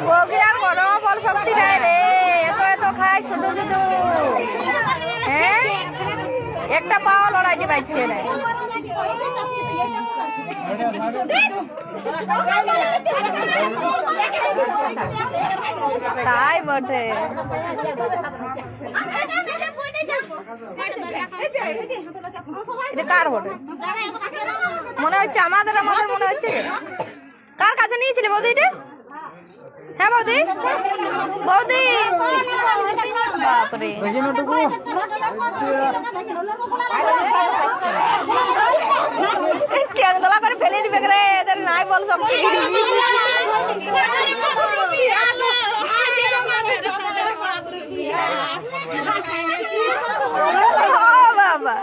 বগিরার বড় বল শক্তি নাই রে, এত এত খায় শুধু শুধু। হ্যাঁ, একটা পাও লড়াইতে পারছে না। তাই বটে। এটা কার বটে মনে হচ্ছে? আমাদের মনে হচ্ছে। কার কাছে নিয়েছিলে বৌদি এটা? হ্যাঁ বৌদি, বৌদি বাপরে চেংদলা করে ফেলে দিবে রে, এদের নাই বল শক্তি। বাবা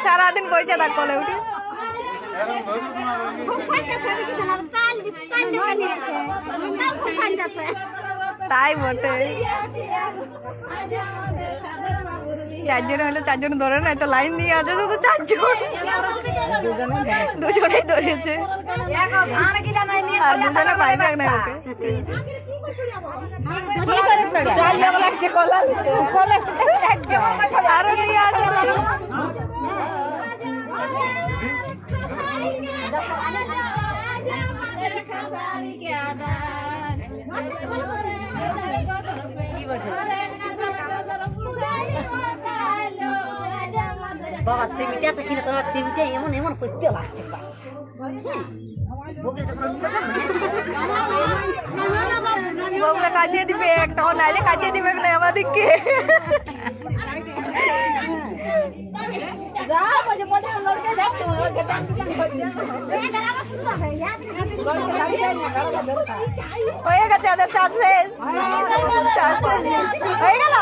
সারাদিন বইছে তার কলে উঠে। তাই বটে, চারজন হলে চারজন ধরে না, তো লাইন নিয়ে আছে শুধু চারজন, দুজনেই ধরেছে আর দুজনে পাইবে না ওকে। আরো নিয়ে আছে বাবা সিমিটা তো কিনে তোমার সিমিটা এমন এমন করতে লাগছে। বউকে কাটিয়ে দিবে, তখন নাইলে কাটিয়ে দিবে না আমাদেরকে। হয়ে গেছে ওদের চাষ শেষ, হয়ে গেল।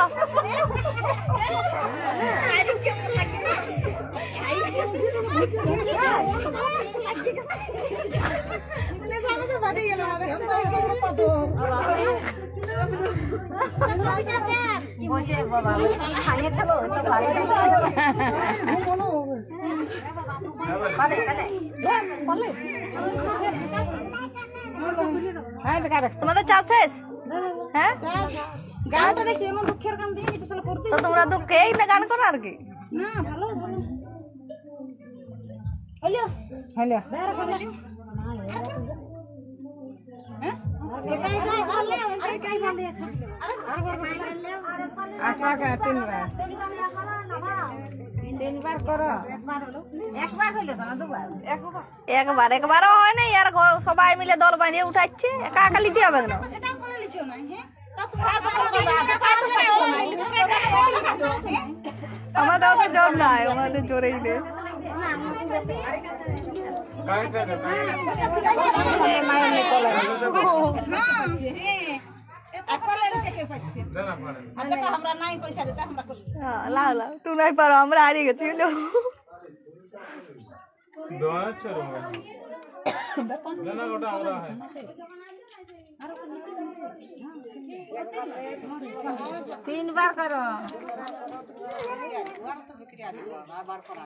তোমাদের চাষ শেষ? হ্যাঁ, তো তোমরা দুঃখে এই না গান করো আর কি। একবার একবারও হয় না, আর সবাই মিলে দল বাঁধিয়ে উঠাচ্ছে, একা একা লিতে হবে না। আমাদের তো জোর নাই, আমাদের জোরেই নেই। লাও লাও, তুই নাই পারো, আমরা হারিয়ে গেছি। তিনবার করো।